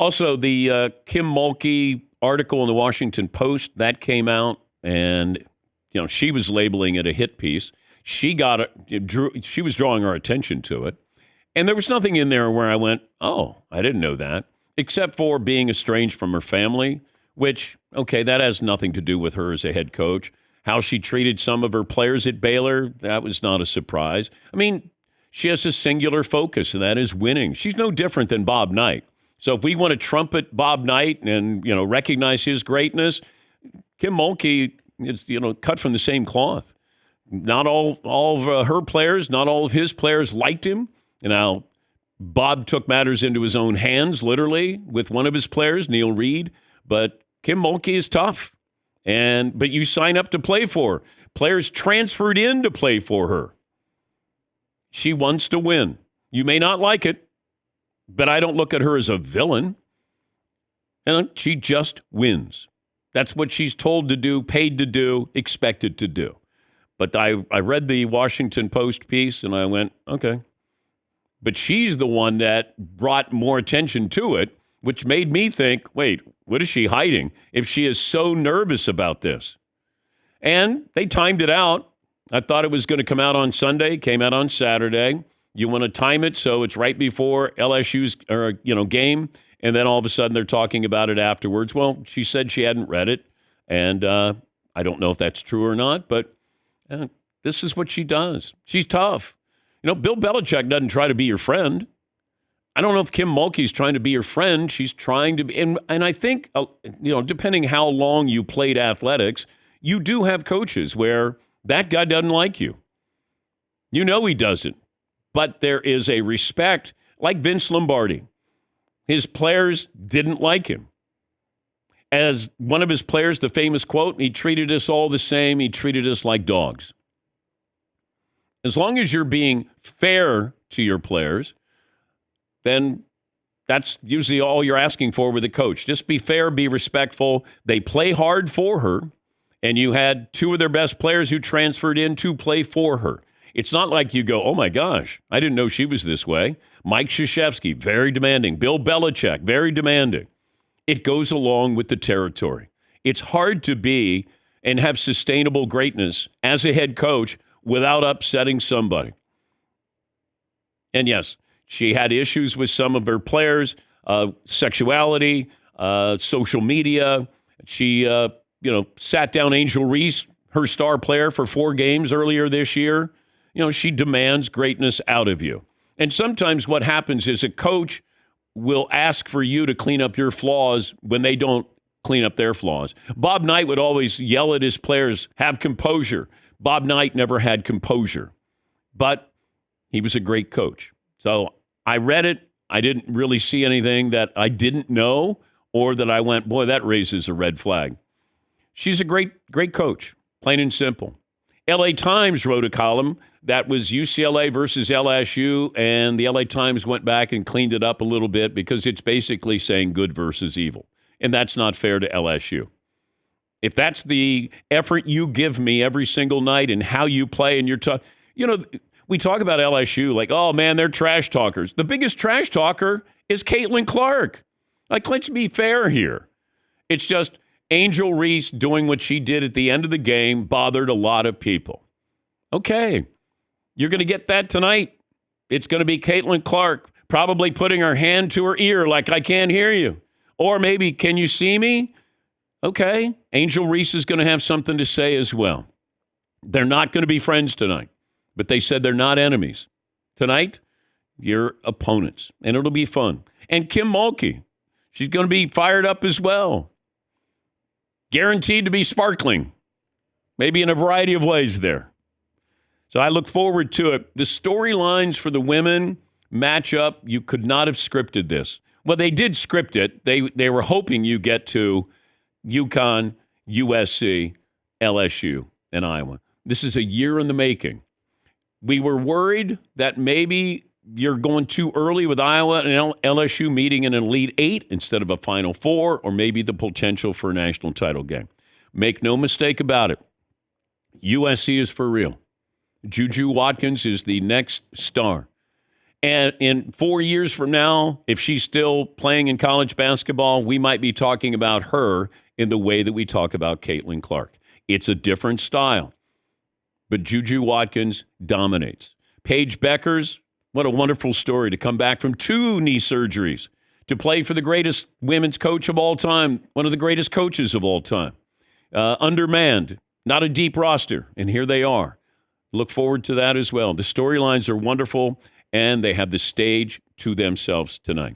Also, the Kim Mulkey article in the Washington Post, that came out, and she was labeling it a hit piece. She was drawing our attention to it. And there was nothing in there where I went, oh, I didn't know that, except for being estranged from her family, which, okay, that has nothing to do with her as a head coach. How she treated some of her players at Baylor, that was not a surprise. I mean, she has a singular focus, and that is winning. She's no different than Bob Knight. So if we want to trumpet Bob Knight and, recognize his greatness, Kim Mulkey is, cut from the same cloth. Not all of her players, not all of his players liked him. Now, Bob took matters into his own hands, literally, with one of his players, Neil Reed. But Kim Mulkey is tough. But you sign up to play for her. Players transferred in to play for her. She wants to win. You may not like it, but I don't look at her as a villain. And she just wins. That's what she's told to do, paid to do, expected to do. But I read the Washington Post piece, and I went, okay. But she's the one that brought more attention to it, which made me think, wait, what is she hiding if she is so nervous about this? And they timed it out. I thought it was going to come out on Sunday, came out on Saturday. You want to time it so it's right before LSU's game, and then all of a sudden they're talking about it afterwards. Well, she said she hadn't read it, and I don't know if that's true or not, but this is what she does. She's tough. Bill Belichick doesn't try to be your friend. I don't know if Kim Mulkey's trying to be your friend. She's trying to be, and I think, depending how long you played athletics, you do have coaches where that guy doesn't like you. He doesn't. But there is a respect, like Vince Lombardi. His players didn't like him. As one of his players, the famous quote, he treated us all the same. He treated us like dogs. As long as you're being fair to your players, then that's usually all you're asking for with a coach. Just be fair, be respectful. They play hard for her, and you had two of their best players who transferred in to play for her. It's not like you go, oh my gosh, I didn't know she was this way. Mike Krzyzewski, very demanding. Bill Belichick, very demanding. It goes along with the territory. It's hard to be and have sustainable greatness as a head coach without upsetting somebody. And yes, she had issues with some of her players, sexuality, social media. She, sat down Angel Reese, her star player, for 4 games earlier this year. She demands greatness out of you. And sometimes what happens is a coach will ask for you to clean up your flaws when they don't clean up their flaws. Bob Knight would always yell at his players, have composure. Bob Knight never had composure, but he was a great coach. So I read it. I didn't really see anything that I didn't know or that I went, boy, that raises a red flag. She's a great coach, plain and simple. LA Times wrote a column that was UCLA versus LSU, and the LA Times went back and cleaned it up a little bit because it's basically saying good versus evil, and that's not fair to LSU. If that's the effort you give me every single night and how you play and you're tough, we talk about LSU like, oh man, they're trash talkers. The biggest trash talker is Caitlin Clark. Like, let's be fair here. It's just Angel Reese doing what she did at the end of the game bothered a lot of people. Okay, you're going to get that tonight. It's going to be Caitlin Clark probably putting her hand to her ear like, I can't hear you. Or maybe, can you see me? Okay, Angel Reese is going to have something to say as well. They're not going to be friends tonight, but they said they're not enemies. Tonight, you're opponents, and it'll be fun. And Kim Mulkey, she's going to be fired up as well. Guaranteed to be sparkling, maybe in a variety of ways there. So I look forward to it. The storylines for the women match up. You could not have scripted this. Well, they did script it. They were hoping you get to UConn, USC, LSU, and Iowa. This is a year in the making. We were worried that maybe you're going too early with Iowa and LSU meeting in an Elite Eight instead of a Final Four, or maybe the potential for a national title game. Make no mistake about it. USC is for real. Juju Watkins is the next star. And in 4 years from now, if she's still playing in college basketball, we might be talking about her in the way that we talk about Caitlin Clark. It's a different style. But Juju Watkins dominates. Paige Beckers, what a wonderful story to come back from 2 knee surgeries to play for the greatest women's coach of all time, one of the greatest coaches of all time. Undermanned, not a deep roster, and here they are. Look forward to that as well. The storylines are wonderful, and they have the stage to themselves tonight.